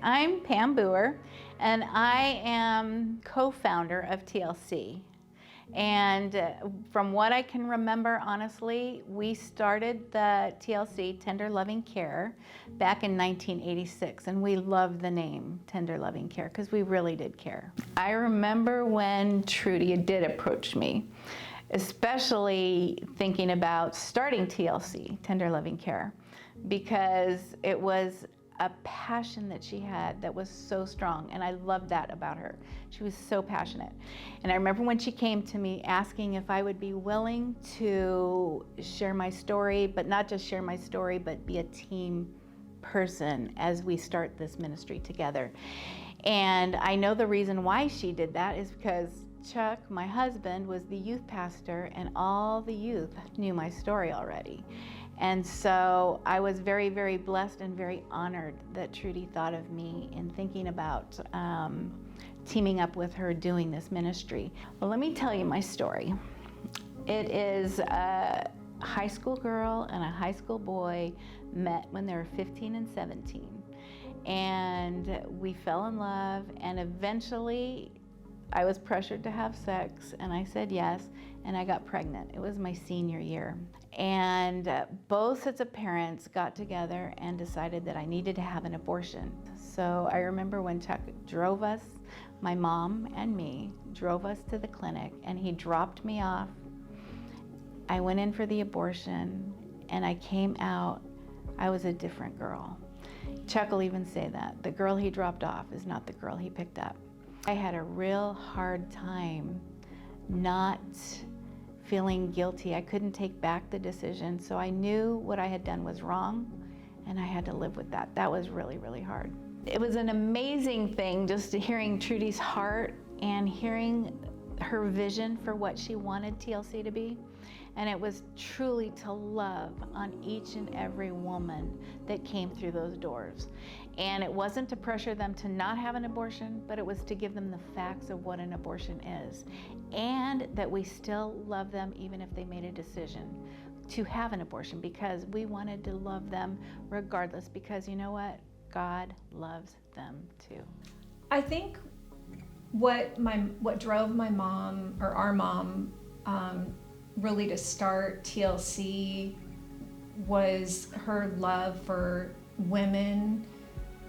I'm Pam Booher, and I am co-founder of TLC. And from what I can remember, honestly, we started the TLC, Tender Loving Care, back in 1986, and we loved the name Tender Loving Care because we really did care. I remember when Trudy did approach me, especially thinking about starting TLC, Tender Loving Care, because it was a passion that she had that was so strong, and I loved that about her. She was so passionate. And I remember when she came to me asking if I would be willing to share my story, but not just share my story, but be a team person as we start this ministry together. And I know the reason why she did that is because Chuck, my husband, was the youth pastor, and all the youth knew my story already. And so I was very, very blessed and very honored that Trudy thought of me in thinking about teaming up with her doing this ministry. Well, let me tell you my story. It is a high school girl and a high school boy met when they were 15 and 17. And we fell in love, and eventually I was pressured to have sex, and I said yes, and I got pregnant. It was my senior year. And both sets of parents got together and decided that I needed to have an abortion. So I remember when Chuck drove us, my mom and me, drove us to the clinic, and he dropped me off. I went in for the abortion, and I came out, I was a different girl. Chuck will even say that. The girl he dropped off is not the girl he picked up. I had a real hard time not feeling guilty. I couldn't take back the decision, so I knew what I had done was wrong, and I had to live with that. That was really, really hard. It was an amazing thing just hearing Trudy's heart and hearing her vision for what she wanted TLC to be. And it was truly to love on each and every woman that came through those doors. And it wasn't to pressure them to not have an abortion, but it was to give them the facts of what an abortion is. And that we still love them even if they made a decision to have an abortion, because we wanted to love them regardless, because you know what? God loves them too. I think what drove my mom, or our mom, really to start TLC was her love for women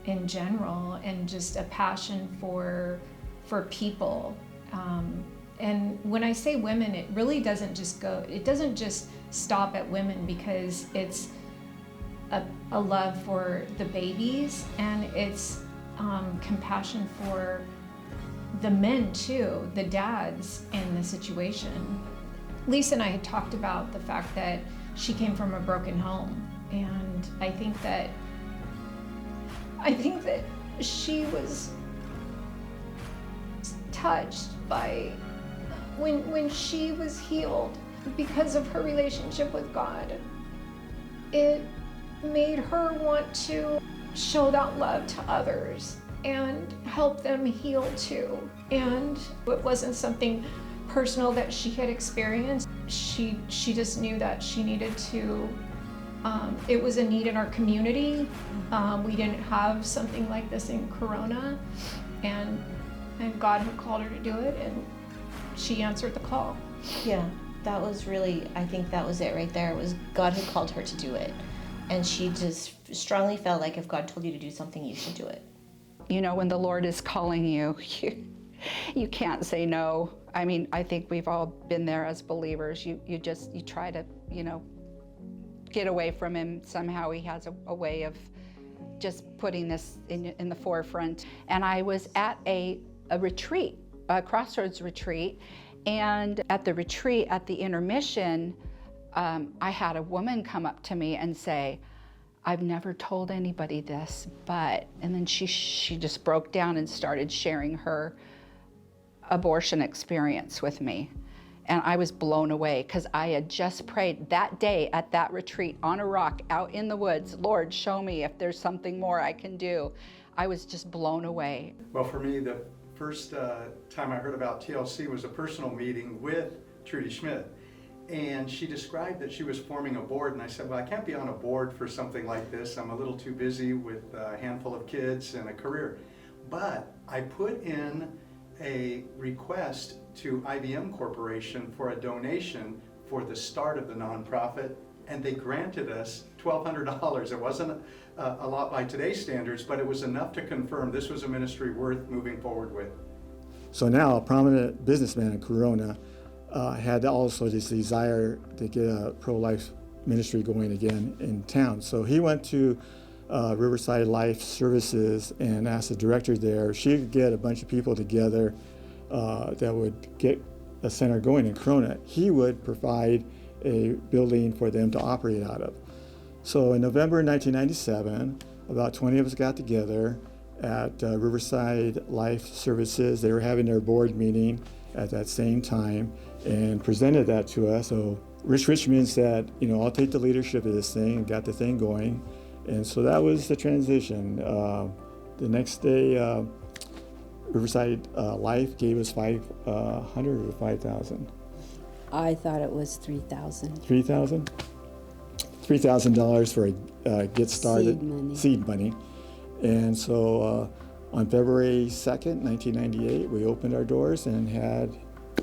in general, and just a passion for people. And when I say women, it really doesn't just stop at women, because it's a love for the babies, and it's compassion for the men too, the dads in the situation. Lisa and I had talked about the fact that she came from a broken home, and I think that she was touched by when she was healed because of her relationship with God. It made her want to show that love to others and help them heal too. And it wasn't something personal that she had experienced. She just knew that she needed to, it was a need in our community. We didn't have something like this in Corona, and God had called her to do it, and she answered the call. Yeah, that was really, I think that was it right there. It was God had called her to do it, and she just strongly felt like if God told you to do something, you should do it. You know, when the Lord is calling you, you can't say no. I mean, I think we've all been there as believers. You try to, get away from him. Somehow he has a way of just putting this in the forefront. And I was at a retreat, a Crossroads retreat, and at the retreat, at the intermission, I had a woman come up to me and say, I've never told anybody this, but, and then she just broke down and started sharing her abortion experience with me. And I was blown away, because I had just prayed that day at that retreat on a rock out in the woods, Lord, show me if there's something more I can do. I was just blown away. Well, for me, the first time I heard about TLC was a personal meeting with Trudy Schmidt. And she described that she was forming a board, and I said, well, I can't be on a board for something like this. I'm a little too busy with a handful of kids and a career. But I put in a request to IBM Corporation for a donation for the start of the nonprofit, and they granted us $1,200. It wasn't a lot by today's standards, but it was enough to confirm this was a ministry worth moving forward with. So now a prominent businessman in Corona had also this desire to get a pro-life ministry going again in town. So he went to Riverside Life Services and asked the director there if she could get a bunch of people together that would get a center going in Corona. He would provide a building for them to operate out of. So in November 1997, about 20 of us got together at Riverside Life Services. They were having their board meeting at that same time and presented that to us. So Rich Richmond said, I'll take the leadership of this thing, and got the thing going. And so that was the transition. The next day, Riverside Life gave us 500 or 5,000? I thought it was 3,000. 3,000? $3,000 for a get started Seed money. seed money. And so on February 2nd, 1998, we opened our doors and had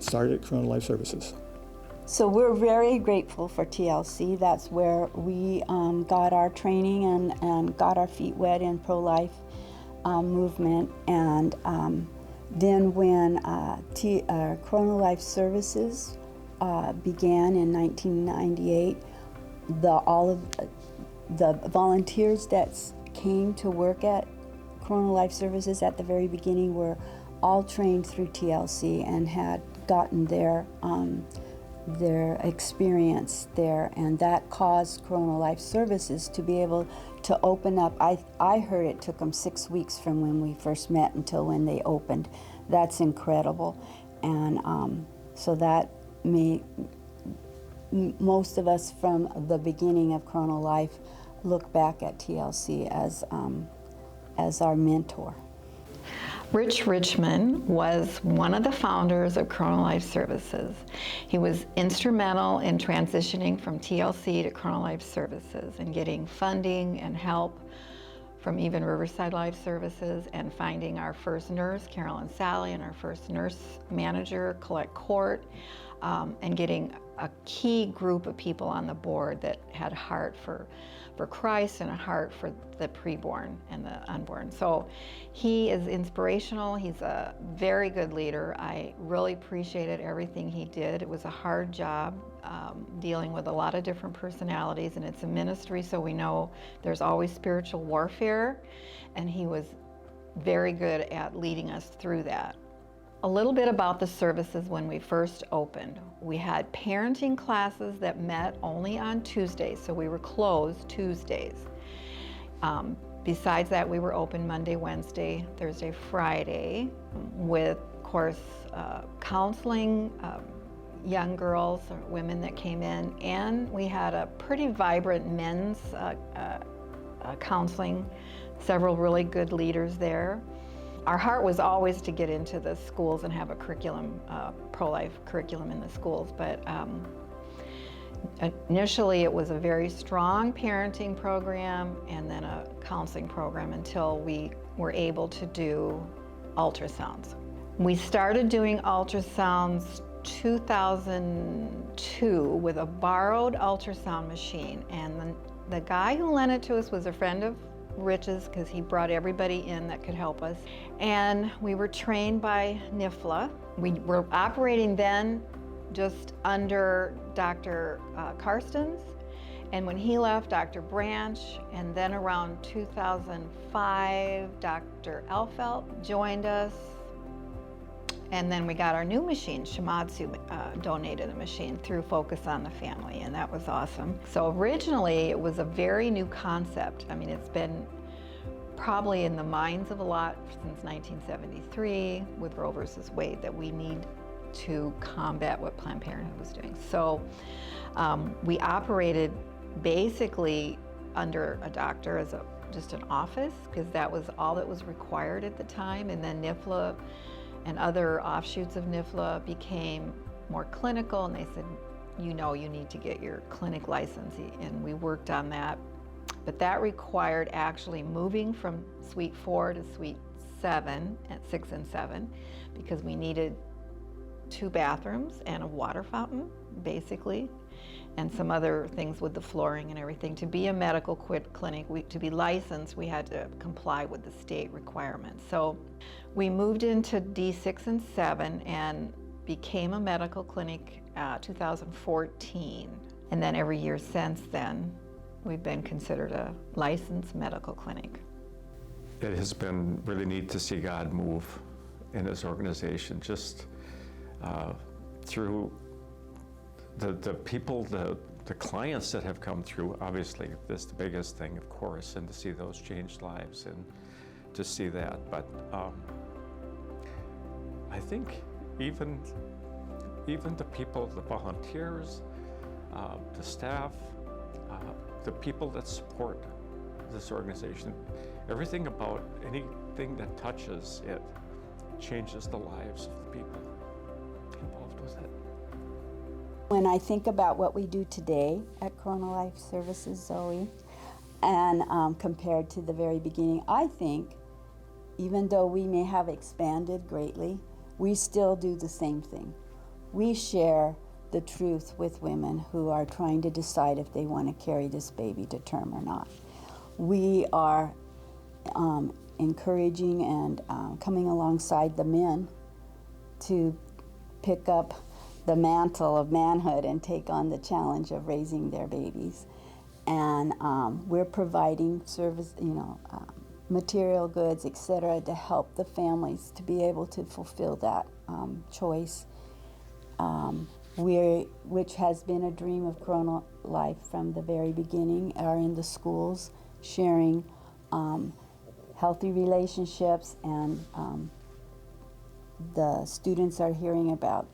started Corona Life Services. So we're very grateful for TLC. That's where we got our training and got our feet wet in pro-life movement. And then when Corona Life Services began in 1998, all of the volunteers that came to work at Corona Life Services at the very beginning were all trained through TLC and had gotten their experience there, and that caused Corona Life Services to be able to open up. I heard it took them 6 weeks from when we first met until when they opened. That's incredible, and so that made most of us from the beginning of Corona Life look back at TLC as our mentor. Rich Richmond was one of the founders of Corona Life Services. He was instrumental in transitioning from TLC to Corona Life Services and getting funding and help from even Riverside Life Services, and finding our first nurse, Carolyn Sally, and our first nurse manager, Colette Court, and getting a key group of people on the board that had a heart for Christ and a heart for the preborn and the unborn. So he is inspirational. He's a very good leader. I really appreciated everything he did. It was a hard job dealing with a lot of different personalities, and it's a ministry, so we know there's always spiritual warfare, and he was very good at leading us through that. A little bit about the services when we first opened. We had parenting classes that met only on Tuesdays, so we were closed Tuesdays. Besides that, we were open Monday, Wednesday, Thursday, Friday, with, of course, counseling, young girls or women that came in, and we had a pretty vibrant men's counseling, several really good leaders there. Our heart was always to get into the schools and have a curriculum, pro-life curriculum in the schools, but initially it was a very strong parenting program and then a counseling program until we were able to do ultrasounds. We started doing ultrasounds 2002 with a borrowed ultrasound machine, and the guy who lent it to us was a friend of Rich's, because he brought everybody in that could help us. And we were trained by NIFLA. We were operating then just under Dr. Karstens, and when he left, Dr. Branch, and then around 2005, Dr. Elfelt joined us. And then we got our new machine. Shimadzu donated a machine through Focus on the Family, and that was awesome. So originally, it was a very new concept. I mean, it's been probably in the minds of a lot since 1973 with Roe versus Wade that we need to combat what Planned Parenthood was doing. So we operated basically under a doctor as just an office, because that was all that was required at the time, and then NIFLA and other offshoots of NIFLA became more clinical, and they said, you know you need to get your clinic license, and we worked on that. But that required actually moving from Suite 4 to Suite 7 at 6 and 7 because we needed 2 bathrooms and a water fountain, basically, and some other things with the flooring and everything. To be a medical clinic, to be licensed, we had to comply with the state requirements. So we moved into D6 and 7 and became a medical clinic 2014. And then every year since then, we've been considered a licensed medical clinic. It has been really neat to see God move in His organization, just through the people, the clients that have come through. Obviously, this is the biggest thing, of course, and to see those changed lives and to see that. But I think even the people, the volunteers, the staff, the people that support this organization, everything about anything that touches it changes the lives of the people involved with it. When I think about what we do today at Corona Life Services, Zoe, and compared to the very beginning, I think even though we may have expanded greatly, we still do the same thing. We share the truth with women who are trying to decide if they want to carry this baby to term or not. We are encouraging and coming alongside the men to pick up the mantle of manhood and take on the challenge of raising their babies. And we're providing service, material goods, etc., to help the families to be able to fulfill that choice, which has been a dream of Corona Life from the very beginning, are in the schools, sharing healthy relationships, and the students are hearing about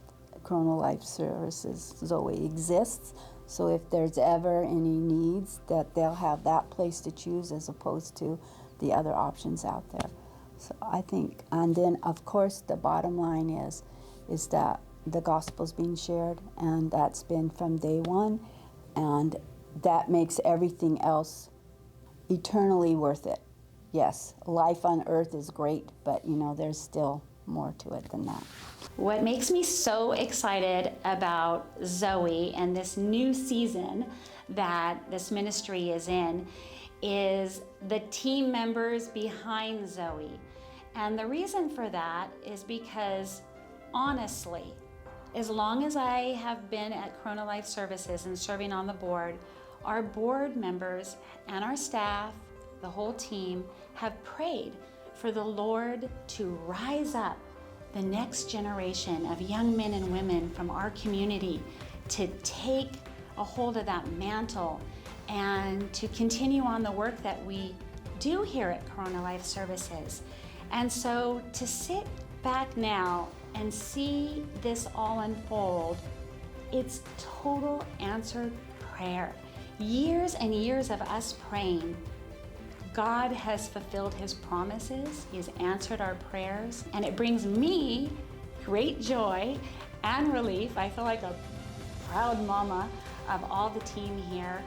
Corona Life Services. Zoe exists, so if there's ever any needs, that they'll have that place to choose as opposed to the other options out there. So I think, and then of course the bottom line is that the gospel's being shared, and that's been from day one, and that makes everything else eternally worth it. Yes, life on earth is great, but there's still more to it than that. What makes me so excited about Zoe and this new season that this ministry is in is the team members behind Zoe. And the reason for that is because, honestly, as long as I have been at Corona Life Services and serving on the board, our board members and our staff, the whole team, have prayed for the Lord to rise up the next generation of young men and women from our community to take a hold of that mantle and to continue on the work that we do here at Corona Life Services. And so to sit back now and see this all unfold, it's total answered prayer. Years and years of us praying, God has fulfilled His promises. He has answered our prayers, and it brings me great joy and relief. I feel like a proud mama of all the team here,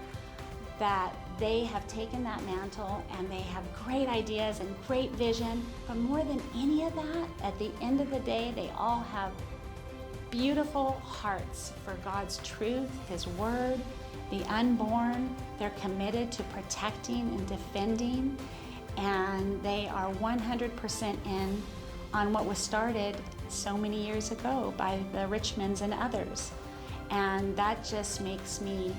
that they have taken that mantle and they have great ideas and great vision. But more than any of that, at the end of the day, they all have beautiful hearts for God's truth, His word, the unborn. They're committed to protecting and defending, and they are 100% in on what was started so many years ago by the Richmonds and others. And that just makes me